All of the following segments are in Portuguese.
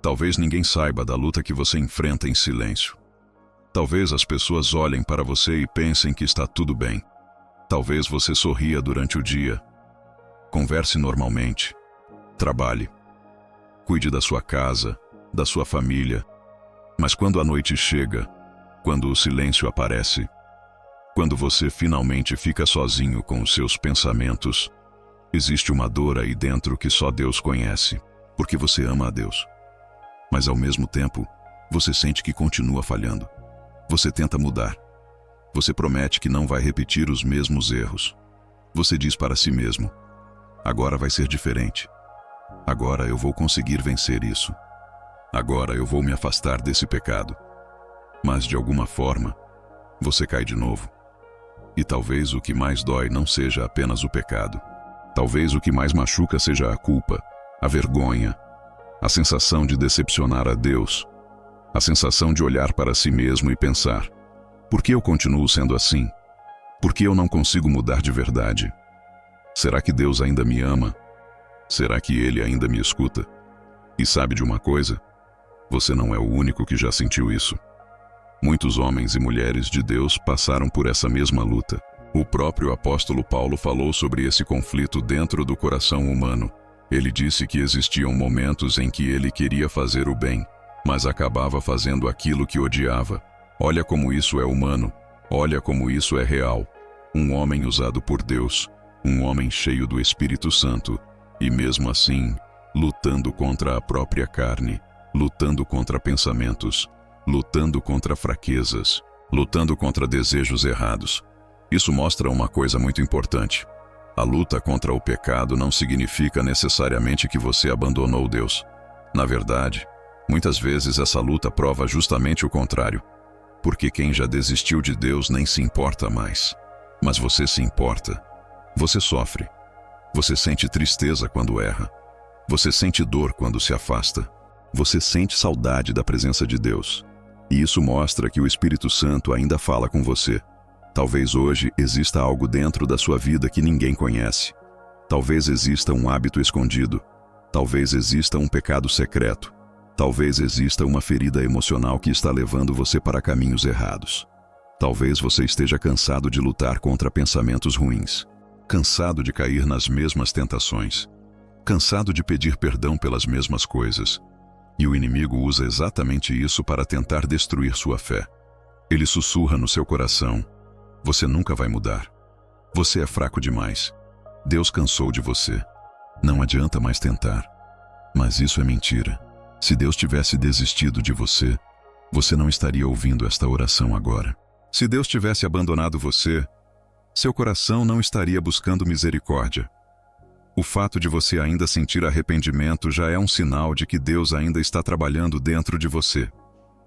Talvez ninguém saiba da luta que você enfrenta em silêncio. Talvez as pessoas olhem para você e pensem que está tudo bem. Talvez você sorria durante o dia. Converse normalmente. Trabalhe. Cuide da sua casa, da sua família. Mas quando a noite chega, quando o silêncio aparece, quando você finalmente fica sozinho com os seus pensamentos, existe uma dor aí dentro que só Deus conhece, porque você ama a Deus. Mas ao mesmo tempo, você sente que continua falhando. Você tenta mudar. Você promete que não vai repetir os mesmos erros. Você diz para si mesmo: agora vai ser diferente. Agora eu vou conseguir vencer isso. Agora eu vou me afastar desse pecado. Mas de alguma forma, você cai de novo. E talvez o que mais dói não seja apenas o pecado. Talvez o que mais machuca seja a culpa, a vergonha, a sensação de decepcionar a Deus, a sensação de olhar para si mesmo e pensar: por que eu continuo sendo assim? Por que eu não consigo mudar de verdade? Será que Deus ainda me ama? Será que Ele ainda me escuta? E sabe de uma coisa? Você não é o único que já sentiu isso. Muitos homens e mulheres de Deus passaram por essa mesma luta. O próprio apóstolo Paulo falou sobre esse conflito dentro do coração humano. Ele disse que existiam momentos em que ele queria fazer o bem, mas acabava fazendo aquilo que odiava. Olha como isso é humano. Olha como isso é real. Um homem usado por Deus, um homem cheio do Espírito Santo, e mesmo assim, lutando contra a própria carne, lutando contra pensamentos, lutando contra fraquezas, lutando contra desejos errados. Isso mostra uma coisa muito importante. A luta contra o pecado não significa necessariamente que você abandonou Deus. Na verdade, muitas vezes essa luta prova justamente o contrário. Porque quem já desistiu de Deus nem se importa mais. Mas você se importa. Você sofre. Você sente tristeza quando erra. Você sente dor quando se afasta. Você sente saudade da presença de Deus. E isso mostra que o Espírito Santo ainda fala com você. Talvez hoje exista algo dentro da sua vida que ninguém conhece. Talvez exista um hábito escondido. Talvez exista um pecado secreto. Talvez exista uma ferida emocional que está levando você para caminhos errados. Talvez você esteja cansado de lutar contra pensamentos ruins. Cansado de cair nas mesmas tentações. Cansado de pedir perdão pelas mesmas coisas. E o inimigo usa exatamente isso para tentar destruir sua fé. Ele sussurra no seu coração: você nunca vai mudar. Você é fraco demais. Deus cansou de você. Não adianta mais tentar. Mas isso é mentira. Se Deus tivesse desistido de você, você não estaria ouvindo esta oração agora. Se Deus tivesse abandonado você, seu coração não estaria buscando misericórdia. O fato de você ainda sentir arrependimento já é um sinal de que Deus ainda está trabalhando dentro de você.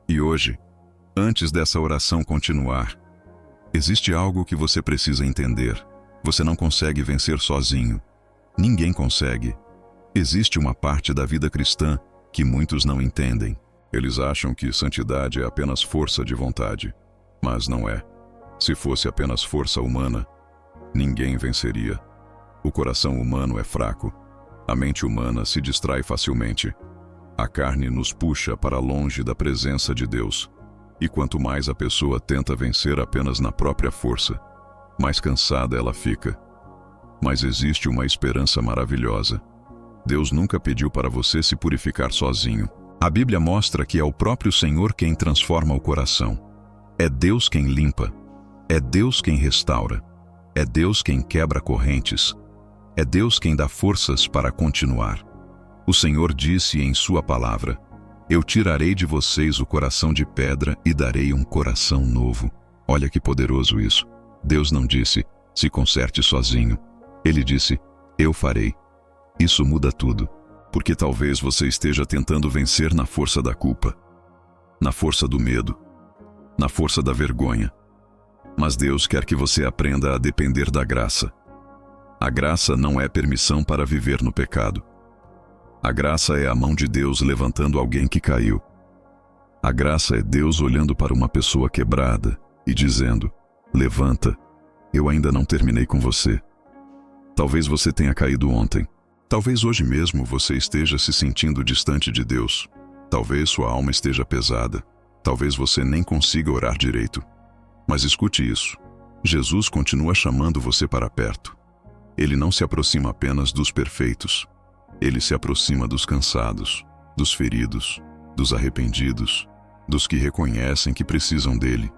E hoje, antes dessa oração continuar, existe algo que você precisa entender. Você não consegue vencer sozinho. Ninguém consegue. Existe uma parte da vida cristã que muitos não entendem. Eles acham que santidade é apenas força de vontade. Mas não é. Se fosse apenas força humana, ninguém venceria. O coração humano é fraco. A mente humana se distrai facilmente. A carne nos puxa para longe da presença de Deus. E quanto mais a pessoa tenta vencer apenas na própria força, mais cansada ela fica. Mas existe uma esperança maravilhosa. Deus nunca pediu para você se purificar sozinho. A Bíblia mostra que é o próprio Senhor quem transforma o coração. É Deus quem limpa. É Deus quem restaura. É Deus quem quebra correntes. É Deus quem dá forças para continuar. O Senhor disse em sua palavra: eu tirarei de vocês o coração de pedra e darei um coração novo. Olha que poderoso isso. Deus não disse: se conserte sozinho. Ele disse: eu farei. Isso muda tudo, porque talvez você esteja tentando vencer na força da culpa, na força do medo, na força da vergonha. Mas Deus quer que você aprenda a depender da graça. A graça não é permissão para viver no pecado. A graça é a mão de Deus levantando alguém que caiu. A graça é Deus olhando para uma pessoa quebrada e dizendo: levanta, eu ainda não terminei com você. Talvez você tenha caído ontem. Talvez hoje mesmo você esteja se sentindo distante de Deus. Talvez sua alma esteja pesada. Talvez você nem consiga orar direito. Mas escute isso. Jesus continua chamando você para perto. Ele não se aproxima apenas dos perfeitos. Ele se aproxima dos cansados, dos feridos, dos arrependidos, dos que reconhecem que precisam dele.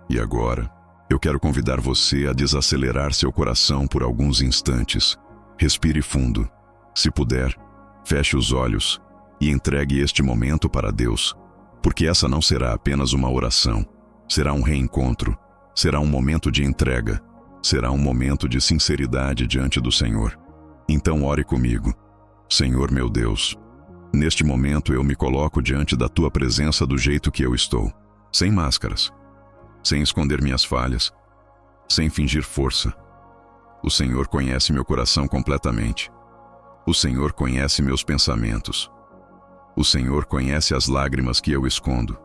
E agora, eu quero convidar você a desacelerar seu coração por alguns instantes. Respire fundo. Se puder, feche os olhos e entregue este momento para Deus, porque essa não será apenas uma oração, será um reencontro, será um momento de entrega, será um momento de sinceridade diante do Senhor. Então ore comigo. Senhor meu Deus, neste momento eu me coloco diante da Tua presença do jeito que eu estou, sem máscaras, sem esconder minhas falhas, sem fingir força. O Senhor conhece meu coração completamente. O Senhor conhece meus pensamentos. O Senhor conhece as lágrimas que eu escondo.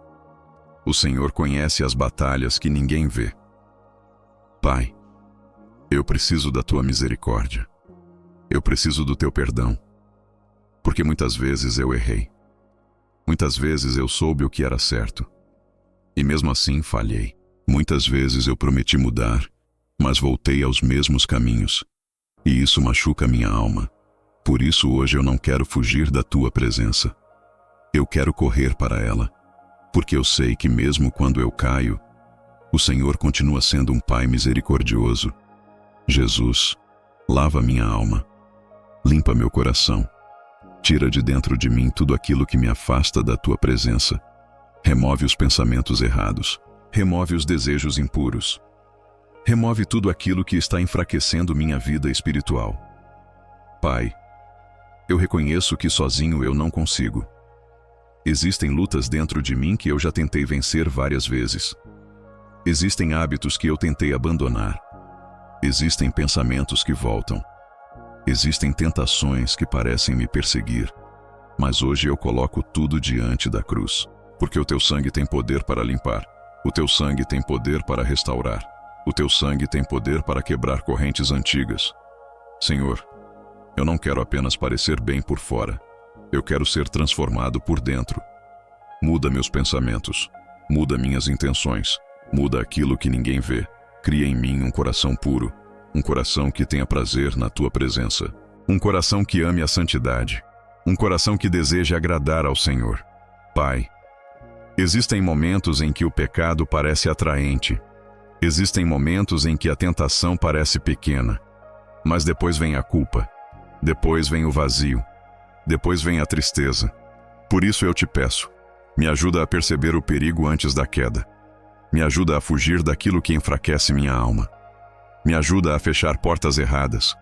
O Senhor conhece as batalhas que ninguém vê. Pai, eu preciso da Tua misericórdia. Eu preciso do Teu perdão. Porque muitas vezes eu errei. Muitas vezes eu soube o que era certo. E mesmo assim falhei. Muitas vezes eu prometi mudar, mas voltei aos mesmos caminhos. E isso machuca minha alma. Por isso hoje eu não quero fugir da Tua presença. Eu quero correr para ela, porque eu sei que mesmo quando eu caio, o Senhor continua sendo um Pai misericordioso. Jesus, lava minha alma, limpa meu coração, tira de dentro de mim tudo aquilo que me afasta da Tua presença. Remove os pensamentos errados, remove os desejos impuros, remove tudo aquilo que está enfraquecendo minha vida espiritual. Pai, eu reconheço que sozinho eu não consigo. Existem lutas dentro de mim que eu já tentei vencer várias vezes. Existem hábitos que eu tentei abandonar. Existem pensamentos que voltam. Existem tentações que parecem me perseguir. Mas hoje eu coloco tudo diante da cruz, porque o Teu sangue tem poder para limpar. O Teu sangue tem poder para restaurar. O Teu sangue tem poder para quebrar correntes antigas. Senhor, eu não quero apenas parecer bem por fora. Eu quero ser transformado por dentro. Muda meus pensamentos. Muda minhas intenções. Muda aquilo que ninguém vê. Cria em mim um coração puro. Um coração que tenha prazer na Tua presença. Um coração que ame a santidade. Um coração que deseje agradar ao Senhor. Pai, existem momentos em que o pecado parece atraente. Existem momentos em que a tentação parece pequena. Mas depois vem a culpa. Depois vem o vazio. Depois vem a tristeza. Por isso eu te peço, me ajuda a perceber o perigo antes da queda. Me ajuda a fugir daquilo que enfraquece minha alma. Me ajuda a fechar portas erradas.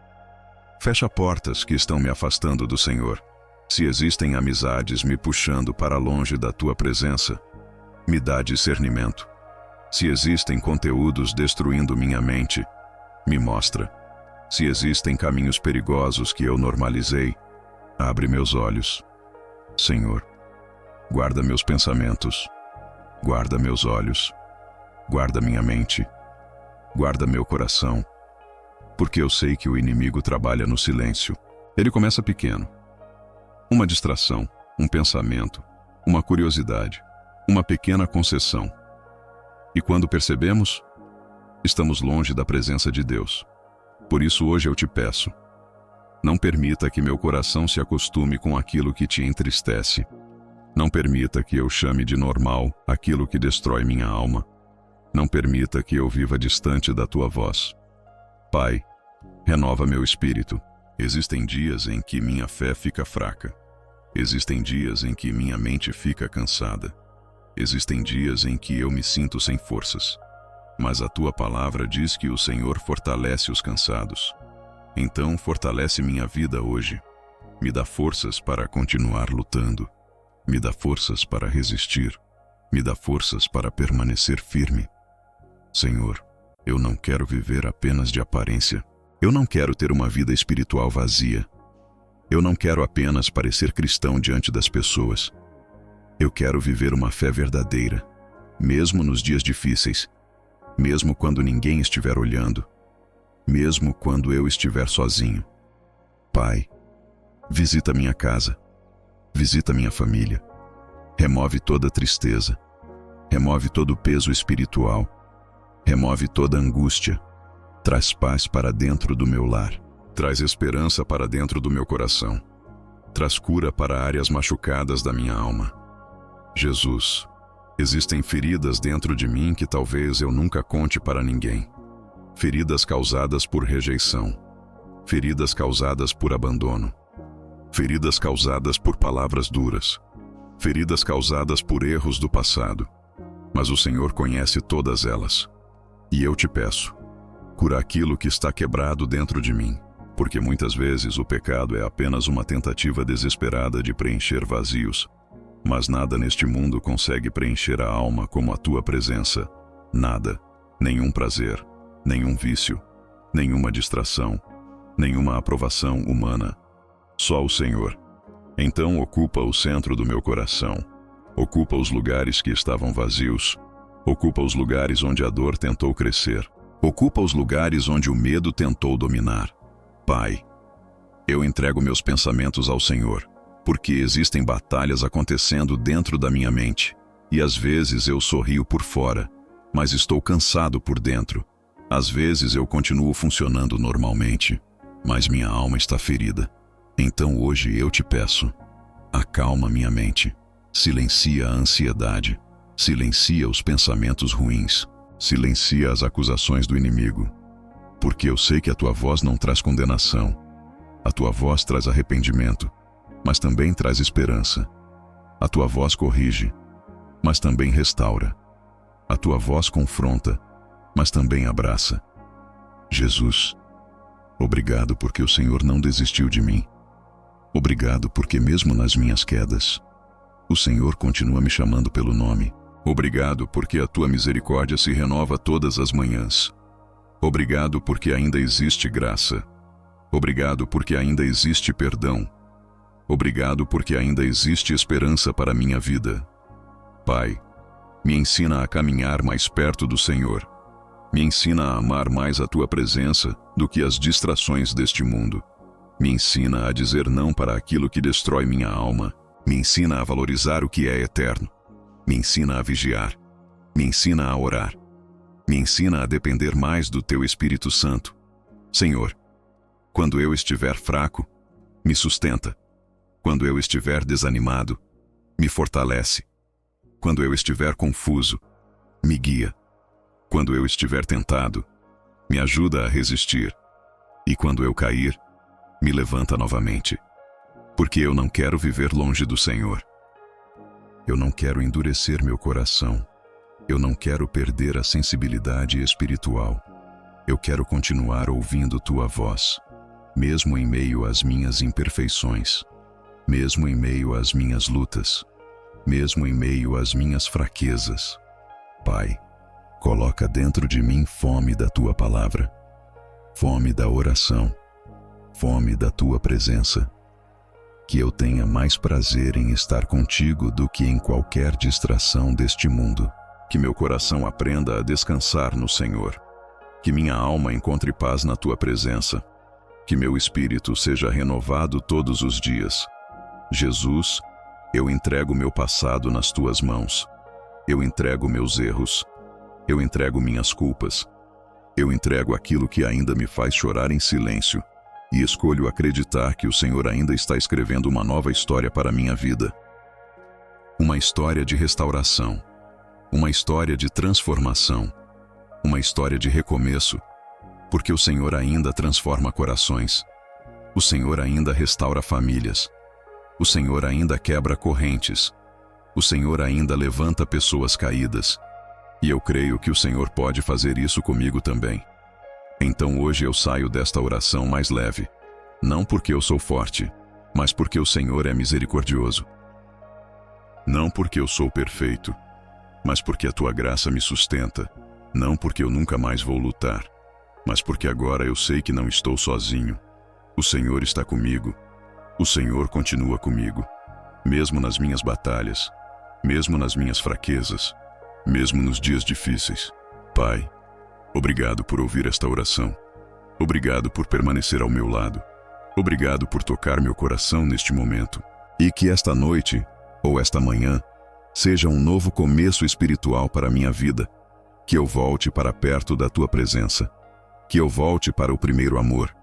Fecha portas que estão me afastando do Senhor. Se existem amizades me puxando para longe da Tua presença, me dá discernimento. Se existem conteúdos destruindo minha mente, me mostra. Se existem caminhos perigosos que eu normalizei, abre meus olhos. Senhor, guarda meus pensamentos, guarda meus olhos, guarda minha mente, guarda meu coração, porque eu sei que o inimigo trabalha no silêncio. Ele começa pequeno. Uma distração, um pensamento, uma curiosidade, uma pequena concessão. E quando percebemos, estamos longe da presença de Deus. Por isso hoje eu te peço, não permita que meu coração se acostume com aquilo que te entristece. Não permita que eu chame de normal aquilo que destrói minha alma. Não permita que eu viva distante da Tua voz. Pai, renova meu espírito. Existem dias em que minha fé fica fraca. Existem dias em que minha mente fica cansada. Existem dias em que eu me sinto sem forças. Mas a Tua palavra diz que o Senhor fortalece os cansados. Então fortalece minha vida hoje. Me dá forças para continuar lutando. Me dá forças para resistir. Me dá forças para permanecer firme. Senhor, eu não quero viver apenas de aparência. Eu não quero ter uma vida espiritual vazia. Eu não quero apenas parecer cristão diante das pessoas. Eu quero viver uma fé verdadeira, mesmo nos dias difíceis, mesmo quando ninguém estiver olhando, mesmo quando eu estiver sozinho. Pai, visita minha casa, visita minha família, Remove toda tristeza. Remove todo peso espiritual. Remove toda angústia. Traz paz para dentro do meu lar. Traz esperança para dentro do meu coração. Traz cura para áreas machucadas da minha alma. Jesus, existem feridas dentro de mim que talvez eu nunca conte para ninguém. Feridas causadas por rejeição. Feridas causadas por abandono. Feridas causadas por palavras duras. Feridas causadas por erros do passado. Mas o Senhor conhece todas elas. E eu te peço, cura aquilo que está quebrado dentro de mim, porque muitas vezes o pecado é apenas uma tentativa desesperada de preencher vazios. Mas nada neste mundo consegue preencher a alma como a tua presença. Nada, nenhum prazer, nenhum vício, nenhuma distração, nenhuma aprovação humana. Só o Senhor. Então ocupa o centro do meu coração. Ocupa os lugares que estavam vazios. Ocupa os lugares onde a dor tentou crescer. Ocupa os lugares onde o medo tentou dominar. Pai, eu entrego meus pensamentos ao Senhor, porque existem batalhas acontecendo dentro da minha mente. E às vezes eu sorrio por fora, mas estou cansado por dentro. Às vezes eu continuo funcionando normalmente, mas minha alma está ferida. Então hoje eu te peço, acalma minha mente, silencia a ansiedade, silencia os pensamentos ruins, silencia as acusações do inimigo, porque eu sei que a tua voz não traz condenação, a tua voz traz arrependimento, mas também traz esperança. A tua voz corrige, mas também restaura. A tua voz confronta, mas também abraça. Jesus, obrigado porque o Senhor não desistiu de mim. Obrigado porque mesmo nas minhas quedas, o Senhor continua me chamando pelo nome. Obrigado porque a tua misericórdia se renova todas as manhãs. Obrigado porque ainda existe graça. Obrigado porque ainda existe perdão. Obrigado porque ainda existe esperança para a minha vida. Pai, me ensina a caminhar mais perto do Senhor. Me ensina a amar mais a tua presença do que as distrações deste mundo. Me ensina a dizer não para aquilo que destrói minha alma. Me ensina a valorizar o que é eterno. Me ensina a vigiar. Me ensina a orar. Me ensina a depender mais do teu Espírito Santo. Senhor, quando eu estiver fraco, me sustenta. Quando eu estiver desanimado, me fortalece. Quando eu estiver confuso, me guia. Quando eu estiver tentado, me ajuda a resistir. E quando eu cair, me levanta novamente. Porque eu não quero viver longe do Senhor. Eu não quero endurecer meu coração. Eu não quero perder a sensibilidade espiritual. Eu quero continuar ouvindo tua voz, mesmo em meio às minhas imperfeições, mesmo em meio às minhas lutas, mesmo em meio às minhas fraquezas. Pai, coloca dentro de mim fome da tua palavra, fome da oração, fome da tua presença. Que eu tenha mais prazer em estar contigo do que em qualquer distração deste mundo. Que meu coração aprenda a descansar no Senhor. Que minha alma encontre paz na tua presença. Que meu espírito seja renovado todos os dias. Jesus, eu entrego meu passado nas tuas mãos. Eu entrego meus erros. Eu entrego minhas culpas. Eu entrego aquilo que ainda me faz chorar em silêncio. E escolho acreditar que o Senhor ainda está escrevendo uma nova história para a minha vida. Uma história de restauração. Uma história de transformação. Uma história de recomeço. Porque o Senhor ainda transforma corações. O Senhor ainda restaura famílias. O Senhor ainda quebra correntes. O Senhor ainda levanta pessoas caídas. E eu creio que o Senhor pode fazer isso comigo também. Então hoje eu saio desta oração mais leve. Não porque eu sou forte, mas porque o Senhor é misericordioso. Não porque eu sou perfeito, mas porque a tua graça me sustenta. Não porque eu nunca mais vou lutar, mas porque agora eu sei que não estou sozinho. O Senhor está comigo. O Senhor continua comigo. Mesmo nas minhas batalhas, mesmo nas minhas fraquezas, mesmo nos dias difíceis. Pai, obrigado por ouvir esta oração. Obrigado por permanecer ao meu lado. Obrigado por tocar meu coração neste momento. E que esta noite, ou esta manhã, Seja um novo começo espiritual para a minha vida. Que eu volte para perto da tua presença. Que eu volte para o primeiro amor.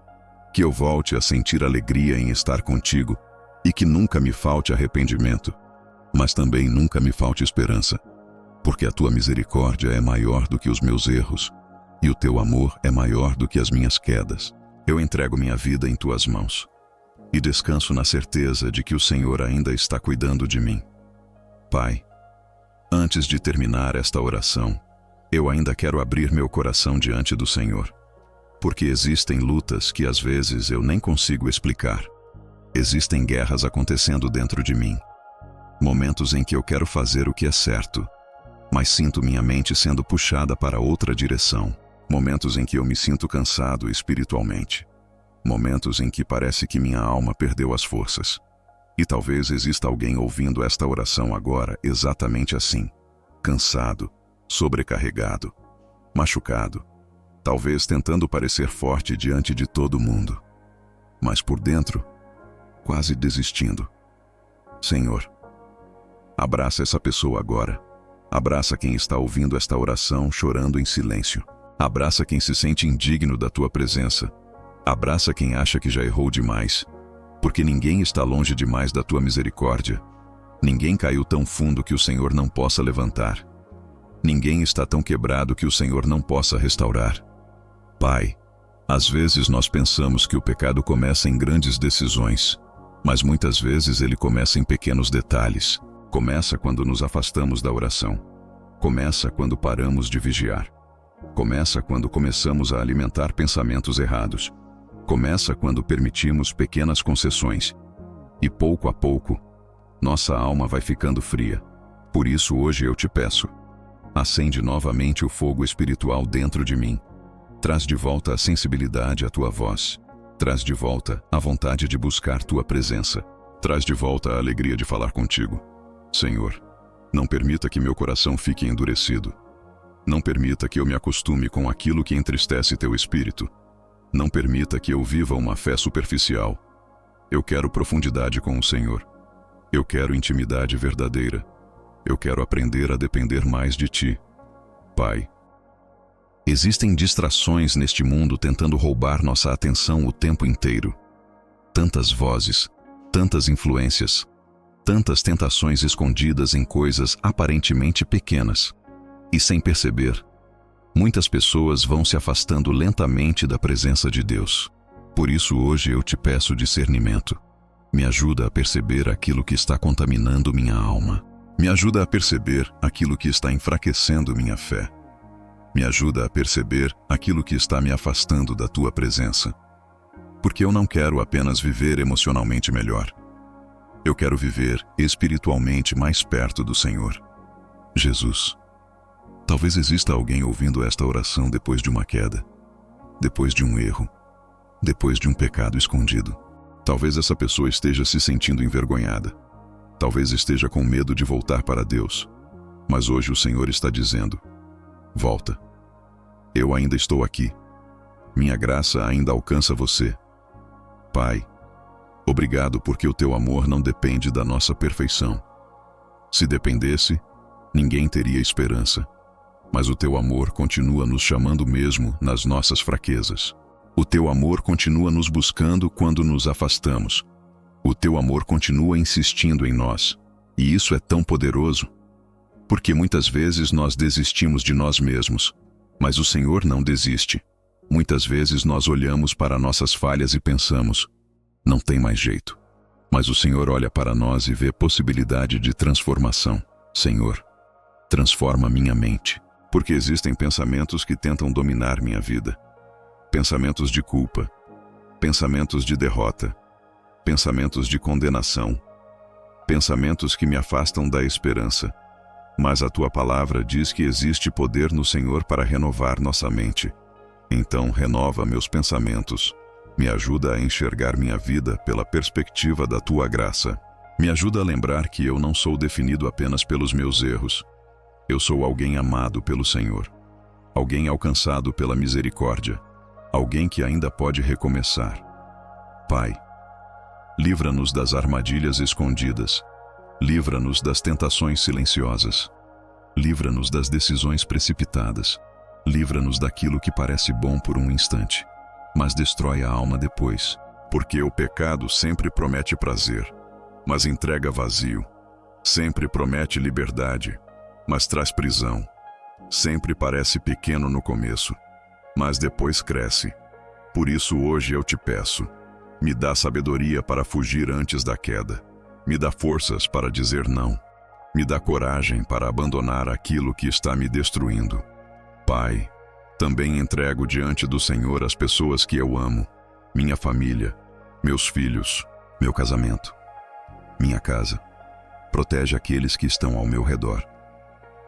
Que eu volte a sentir alegria em estar contigo. E que nunca me falte arrependimento, mas também nunca me falte esperança. Porque a tua misericórdia é maior do que os meus erros. E o teu amor é maior do que as minhas quedas. Eu entrego minha vida em tuas mãos. E descanso na certeza de que o Senhor ainda está cuidando de mim. Pai, antes de terminar esta oração, eu ainda quero abrir meu coração diante do Senhor. Porque existem lutas que às vezes eu nem consigo explicar. Existem guerras acontecendo dentro de mim. Momentos em que eu quero fazer o que é certo, mas sinto minha mente sendo puxada para outra direção. Momentos em que eu me sinto cansado espiritualmente. Momentos em que parece que minha alma perdeu as forças. E talvez exista alguém ouvindo esta oração agora exatamente assim. Cansado, sobrecarregado, machucado. Talvez tentando parecer forte diante de todo mundo. Mas por dentro, quase desistindo. Senhor, abraça essa pessoa agora. Abraça quem está ouvindo esta oração chorando em silêncio. Abraça quem se sente indigno da tua presença. Abraça quem acha que já errou demais. Porque ninguém está longe demais da tua misericórdia. Ninguém caiu tão fundo que o Senhor não possa levantar. Ninguém está tão quebrado que o Senhor não possa restaurar. Pai, às vezes nós pensamos que o pecado começa em grandes decisões, mas muitas vezes ele começa em pequenos detalhes. Começa quando nos afastamos da oração. Começa quando paramos de vigiar. Começa quando começamos a alimentar pensamentos errados. Começa quando permitimos pequenas concessões. E pouco a pouco, nossa alma vai ficando fria. Por isso hoje eu te peço, acende novamente o fogo espiritual dentro de mim. Traz de volta a sensibilidade à tua voz. Traz de volta a vontade de buscar tua presença. Traz de volta a alegria de falar contigo. Senhor, não permita que meu coração fique endurecido. Não permita que eu me acostume com aquilo que entristece teu espírito. Não permita que eu viva uma fé superficial. Eu quero profundidade com o Senhor. Eu quero intimidade verdadeira. Eu quero aprender a depender mais de ti. Pai, existem distrações neste mundo tentando roubar nossa atenção o tempo inteiro. Tantas vozes, tantas influências, tantas tentações escondidas em coisas aparentemente pequenas. E sem perceber, muitas pessoas vão se afastando lentamente da presença de Deus. Por isso hoje eu te peço discernimento. Me ajuda a perceber aquilo que está contaminando minha alma. Me ajuda a perceber aquilo que está enfraquecendo minha fé. Me ajuda a perceber aquilo que está me afastando da tua presença. Porque eu não quero apenas viver emocionalmente melhor. Eu quero viver espiritualmente mais perto do Senhor. Jesus, talvez exista alguém ouvindo esta oração depois de uma queda, depois de um erro, depois de um pecado escondido. Talvez essa pessoa esteja se sentindo envergonhada. Talvez esteja com medo de voltar para Deus. Mas hoje o Senhor está dizendo: volta. Eu ainda estou aqui. Minha graça ainda alcança você. Pai, obrigado porque o teu amor não depende da nossa perfeição. Se dependesse, ninguém teria esperança. Mas o teu amor continua nos chamando mesmo nas nossas fraquezas. O teu amor continua nos buscando quando nos afastamos. O teu amor continua insistindo em nós. E isso é tão poderoso. Porque muitas vezes nós desistimos de nós mesmos. Mas o Senhor não desiste. Muitas vezes nós olhamos para nossas falhas e pensamos: não tem mais jeito. Mas o Senhor olha para nós e vê possibilidade de transformação. Senhor, transforma minha mente. Porque existem pensamentos que tentam dominar minha vida. Pensamentos de culpa, pensamentos de derrota, pensamentos de condenação, pensamentos que me afastam da esperança. Mas a tua palavra diz que existe poder no Senhor para renovar nossa mente. Então renova meus pensamentos. Me ajuda a enxergar minha vida pela perspectiva da tua graça. Me ajuda a lembrar que eu não sou definido apenas pelos meus erros. Eu sou alguém amado pelo Senhor. Alguém alcançado pela misericórdia. Alguém que ainda pode recomeçar. Pai, livra-nos das armadilhas escondidas. Livra-nos das tentações silenciosas. Livra-nos das decisões precipitadas. Livra-nos daquilo que parece bom por um instante, mas destrói a alma depois. Porque o pecado sempre promete prazer, mas entrega vazio. Sempre promete liberdade, mas traz prisão. Sempre parece pequeno no começo, mas depois cresce. Por isso hoje eu te peço, me dá sabedoria para fugir antes da queda. Me dá forças para dizer não. Me dá coragem para abandonar aquilo que está me destruindo. Pai, também entrego diante do Senhor as pessoas que eu amo, minha família, meus filhos, meu casamento, minha casa. Protege aqueles que estão ao meu redor.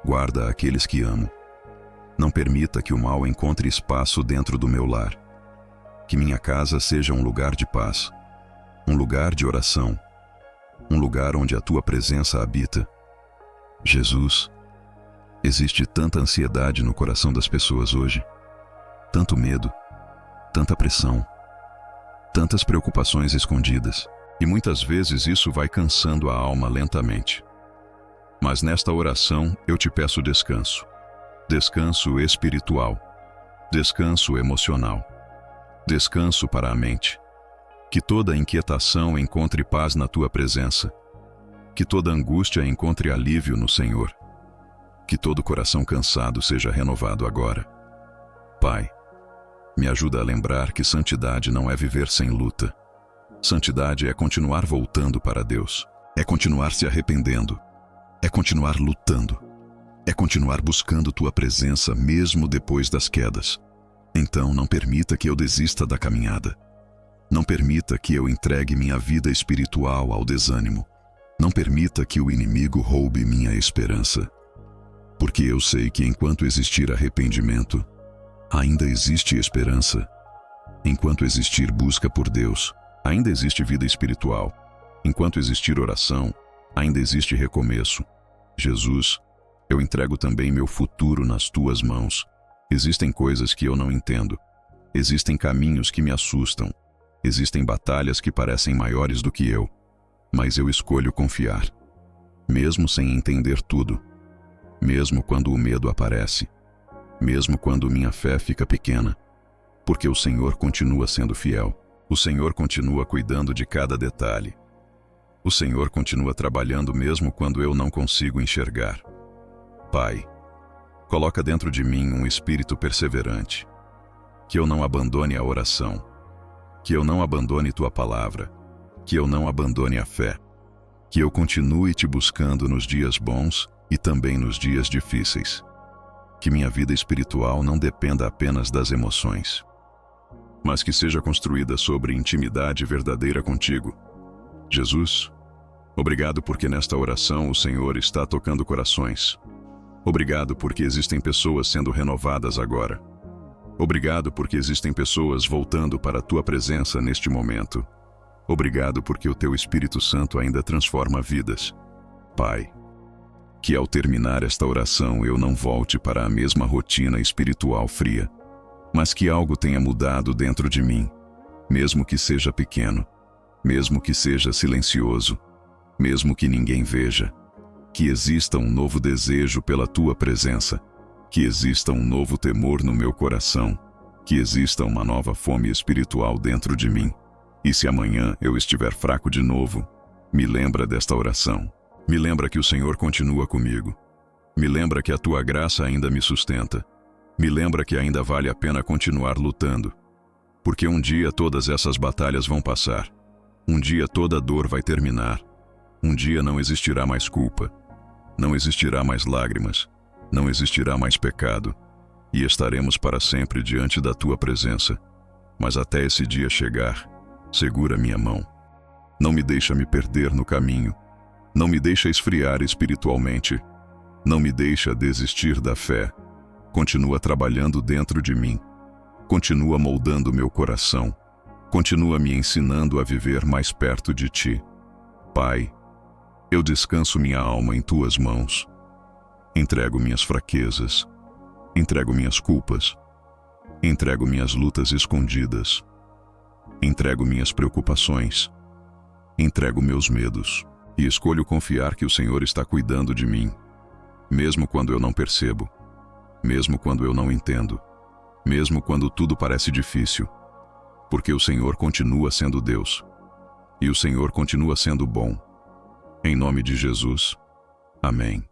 Guarda aqueles que amo. Não permita que o mal encontre espaço dentro do meu lar. Que minha casa seja um lugar de paz, um lugar de oração, um lugar onde a tua presença habita. Jesus, existe tanta ansiedade no coração das pessoas hoje, tanto medo, tanta pressão, tantas preocupações escondidas, e muitas vezes isso vai cansando a alma lentamente. Mas nesta oração eu te peço descanso. Descanso espiritual, descanso emocional, descanso para a mente. Que toda inquietação encontre paz na tua presença. Que toda angústia encontre alívio no Senhor. Que todo coração cansado seja renovado agora. Pai, me ajuda a lembrar que santidade não é viver sem luta. Santidade é continuar voltando para Deus. É continuar se arrependendo. É continuar lutando. É continuar buscando tua presença mesmo depois das quedas. Então não permita que eu desista da caminhada. Não permita que eu entregue minha vida espiritual ao desânimo. Não permita que o inimigo roube minha esperança. Porque eu sei que enquanto existir arrependimento, ainda existe esperança. Enquanto existir busca por Deus, ainda existe vida espiritual. Enquanto existir oração, ainda existe recomeço. Jesus, eu entrego também meu futuro nas tuas mãos. Existem coisas que eu não entendo. Existem caminhos que me assustam. Existem batalhas que parecem maiores do que eu. Mas eu escolho confiar. Mesmo sem entender tudo. Mesmo quando o medo aparece. Mesmo quando minha fé fica pequena. Porque o Senhor continua sendo fiel. O Senhor continua cuidando de cada detalhe. O Senhor continua trabalhando mesmo quando eu não consigo enxergar. Pai, coloca dentro de mim um espírito perseverante. Que eu não abandone a oração. Que eu não abandone tua palavra. Que eu não abandone a fé. Que eu continue te buscando nos dias bons e também nos dias difíceis. Que minha vida espiritual não dependa apenas das emoções, mas que seja construída sobre intimidade verdadeira contigo. Jesus, obrigado porque nesta oração o Senhor está tocando corações. Obrigado porque existem pessoas sendo renovadas agora. Obrigado porque existem pessoas voltando para a tua presença neste momento. Obrigado porque o teu Espírito Santo ainda transforma vidas. Pai, que ao terminar esta oração eu não volte para a mesma rotina espiritual fria, mas que algo tenha mudado dentro de mim, mesmo que seja pequeno, mesmo que seja silencioso, mesmo que ninguém veja. Que exista um novo desejo pela tua presença, que exista um novo temor no meu coração, que exista uma nova fome espiritual dentro de mim. E se amanhã eu estiver fraco de novo, me lembra desta oração. Me lembra que o Senhor continua comigo. Me lembra que a tua graça ainda me sustenta. Me lembra que ainda vale a pena continuar lutando. Porque um dia todas essas batalhas vão passar. Um dia toda dor vai terminar. Um dia não existirá mais culpa. Não existirá mais lágrimas. Não existirá mais pecado. E estaremos para sempre diante da tua presença. Mas até esse dia chegar, segura minha mão. Não me deixa me perder no caminho. Não me deixa esfriar espiritualmente. Não me deixa desistir da fé. Continua trabalhando dentro de mim. Continua moldando meu coração. Continua me ensinando a viver mais perto de ti. Pai, eu descanso minha alma em tuas mãos. Entrego minhas fraquezas. Entrego minhas culpas. Entrego minhas lutas escondidas. Entrego minhas preocupações. Entrego meus medos. E escolho confiar que o Senhor está cuidando de mim, mesmo quando eu não percebo, mesmo quando eu não entendo, mesmo quando tudo parece difícil, porque o Senhor continua sendo Deus, e o Senhor continua sendo bom. Em nome de Jesus. Amém.